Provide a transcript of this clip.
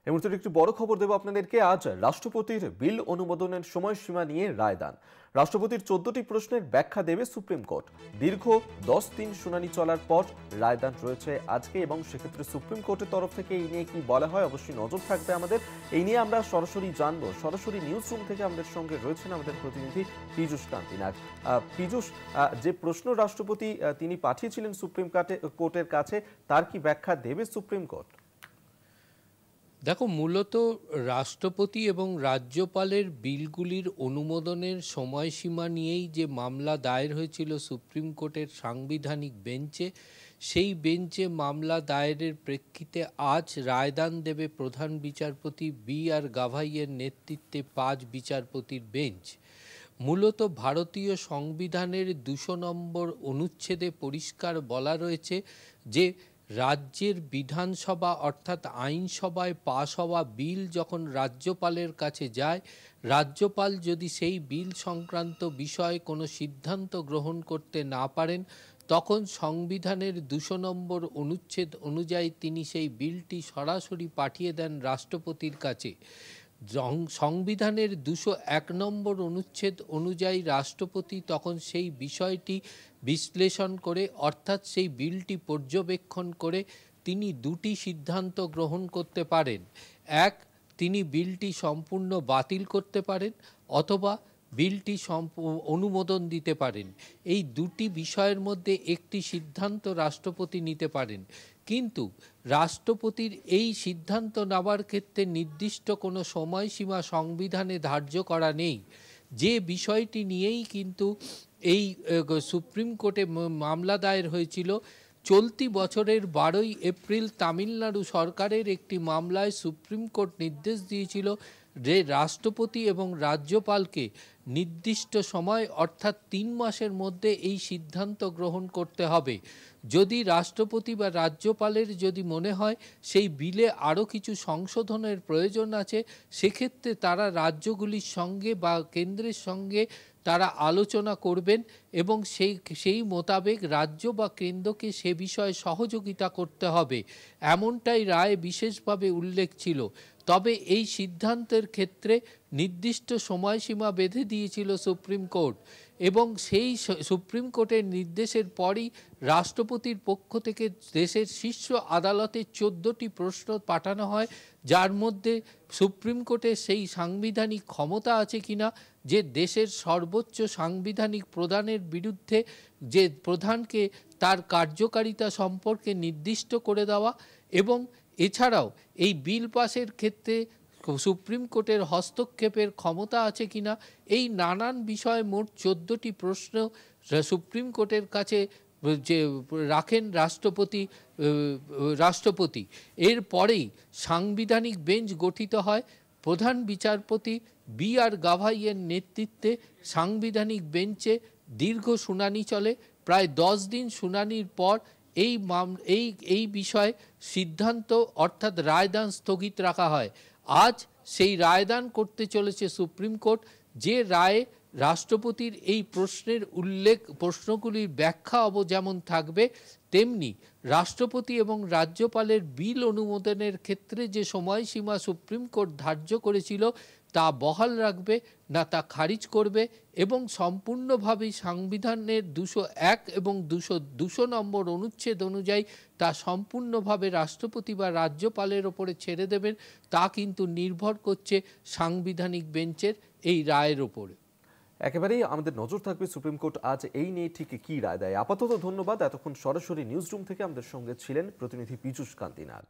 এই মুহূর্তে একটি বড় খবর দেব আপনাদেরকে। আজ রাষ্ট্রপতির বিল অনুমোদনের সময়সীমা নিয়ে রায়দান। রাষ্ট্রপতির 14টি প্রশ্নের ব্যাখ্যা দেবে সুপ্রিম কোর্ট। দীর্ঘ 10 দিন শুনানি চলার পর রায়দান রয়েছে আজকে, এবং সেক্ষেত্রে সুপ্রিম কোর্টের তরফ থেকে এই নিয়ে কি বলা হয় অবশ্যই নজর থাকবে আমাদের। এই নিয়ে আমরা সরাসরি জানবো। সরাসরি নিউজ রুম থেকে আমাদের সঙ্গে রয়েছেন আমাদের প্রতিনিধি পীযূষ কান্তি নাগ। পীযূষ, যে প্রশ্ন রাষ্ট্রপতি তিনি পাঠিয়েছিলেন সুপ্রিম কোর্টের কাছে, তার কি ব্যাখ্যা দেবে সুপ্রিম কোর্ট? দেখো, মূলত রাষ্ট্রপতি এবং রাজ্যপালের বিলগুলির অনুমোদনের সময়সীমা নিয়েই যে মামলা দায়ের হয়েছিল সুপ্রিম কোর্টের সাংবিধানিক বেঞ্চে, সেই বেঞ্চে মামলা দায়েরের প্রেক্ষিতে আজ রায়দান দেবে প্রধান বিচারপতি বি.আর. গাভাইয়ের নেতৃত্বে 5 বিচারপতির বেঞ্চ। মূলত ভারতীয় সংবিধানের 200 নম্বর অনুচ্ছেদে পরিষ্কার বলা রয়েছে যে রাজ্যের বিধানসভা অর্থাৎ আইনসভায় পাশ হওয়া বিল যখন রাজ্যপালের কাছে যায়, রাজ্যপাল যদি সেই বিল সংক্রান্ত বিষয়ে কোনো সিদ্ধান্ত গ্রহণ করতে না পারেন, তখন সংবিধানের 200 নম্বর অনুচ্ছেদ অনুযায়ী তিনি সেই বিলটি সরাসরি পাঠিয়ে দেন রাষ্ট্রপতির কাছে। সংবিধানের 201 নম্বর অনুচ্ছেদ অনুযায়ী রাষ্ট্রপতি তখন সেই বিষয়টি বিশ্লেষণ করে, অর্থাৎ সেই বিলটি পর্যবেক্ষণ করে তিনি দুটি সিদ্ধান্ত গ্রহণ করতে পারেন। এক, তিনি বিলটি সম্পূর্ণ বাতিল করতে পারেন, অথবা বিলটি অনুমোদন দিতে পারেন। এই দুটি বিষয়ের মধ্যে একটি সিদ্ধান্ত রাষ্ট্রপতি নিতে পারেন। কিন্তু রাষ্ট্রপতির এই সিদ্ধান্ত নেওয়ার ক্ষেত্রে নির্দিষ্ট কোনো সময়সীমা সংবিধানে ধার্য করা নেই। যে বিষয়টি নিয়েই কিন্তু এই সুপ্রিম কোর্টে মামলা দায়ের হয়েছিল, চলতি বছরের 12ই এপ্রিল তামিলনাড়ু সরকারের একটি মামলায় সুপ্রিম কোর্ট নির্দেশ দিয়েছিল যে রাষ্ট্রপতি এবং রাজ্যপালকে নির্দিষ্ট সময় অর্থাৎ 3 মাসের মধ্যে এই সিদ্ধান্ত গ্রহণ করতে হবে। যদি রাষ্ট্রপতি বা রাজ্যপালের যদি মনে হয় সেই বিলে আরও কিছু সংশোধনের প্রয়োজন আছে, সেক্ষেত্রে তারা রাজ্যগুলির সঙ্গে বা কেন্দ্রের সঙ্গে তারা আলোচনা করবেন এবং সেই মোতাবেক রাজ্য বা কেন্দ্রকে সে বিষয়ে সহযোগিতা করতে হবে, এমনটাই রায়ে বিশেষভাবে উল্লেখ ছিল। তবে এই সিদ্ধান্তের ক্ষেত্রে নির্দিষ্ট সময়সীমা বেঁধে দিয়েছিল সুপ্রিম কোর্ট, এবং সেই সুপ্রিম কোর্টের নির্দেশের পরই রাষ্ট্রপতির পক্ষ থেকে দেশের শীর্ষ আদালতে 14টি প্রশ্ন পাঠানো হয়, যার মধ্যে সুপ্রিম কোর্টের সেই সাংবিধানিক ক্ষমতা আছে কিনা যে দেশের সর্বোচ্চ সাংবিধানিক প্রধানের বিরুদ্ধে যে প্রধানকে তার কার্যকারিতা সম্পর্কে নির্দিষ্ট করে দেওয়া, এবং এছাড়াও এই বিল পাসের ক্ষেত্রে সুপ্রিম কোর্টের হস্তক্ষেপের ক্ষমতা আছে কিনা, এই নানান বিষয়ে মোট 14টি প্রশ্ন সুপ্রিম কোর্টের কাছে যে রাখেন রাষ্ট্রপতি। এরপরেই সাংবিধানিক বেঞ্চ গঠিত হয়। প্রধান বিচারপতি বি.আর. গাভাইয়ের নেতৃত্বে সাংবিধানিক বেঞ্চে দীর্ঘ শুনানি চলে। প্রায় 10 দিন শুনানির পর এই বিষয়ে সিদ্ধান্ত অর্থাৎ রায়দান স্থগিত রাখা হয়। আজ সেই রায়দান করতে চলেছে সুপ্রিম কোর্ট, যে রায়ে রাষ্ট্রপতির এই প্রশ্নগুলির ব্যাখ্যা যেমন থাকবে, তেমনি রাষ্ট্রপতি এবং রাজ্যপালের বিল অনুমোদনের ক্ষেত্রে যে সময়সীমা সুপ্রিম কোর্ট ধার্য করেছিল তা বহাল রাখবে না তা খারিজ করবে, এবং সম্পূর্ণভাবেই সংবিধানের 201 এবং 200 নম্বর অনুচ্ছেদ অনুযায়ী তা সম্পূর্ণভাবে রাষ্ট্রপতি বা রাজ্যপালের ওপরে ছেড়ে দেবেন। তা কিন্তু নির্ভর করছে সাংবিধানিক বেঞ্চের এই রায়ের ওপরে। একেবারেই আমাদের নজর থাকবে সুপ্রিম কোর্ট আজ এই নিয়ে ঠিক কি রায় দেয়। আপাতত ধন্যবাদ। এতক্ষণ সরাসরি নিউজ রুম থেকে আমাদের সঙ্গে ছিলেন প্রতিনিধি পীযূষ কান্তি নাগ।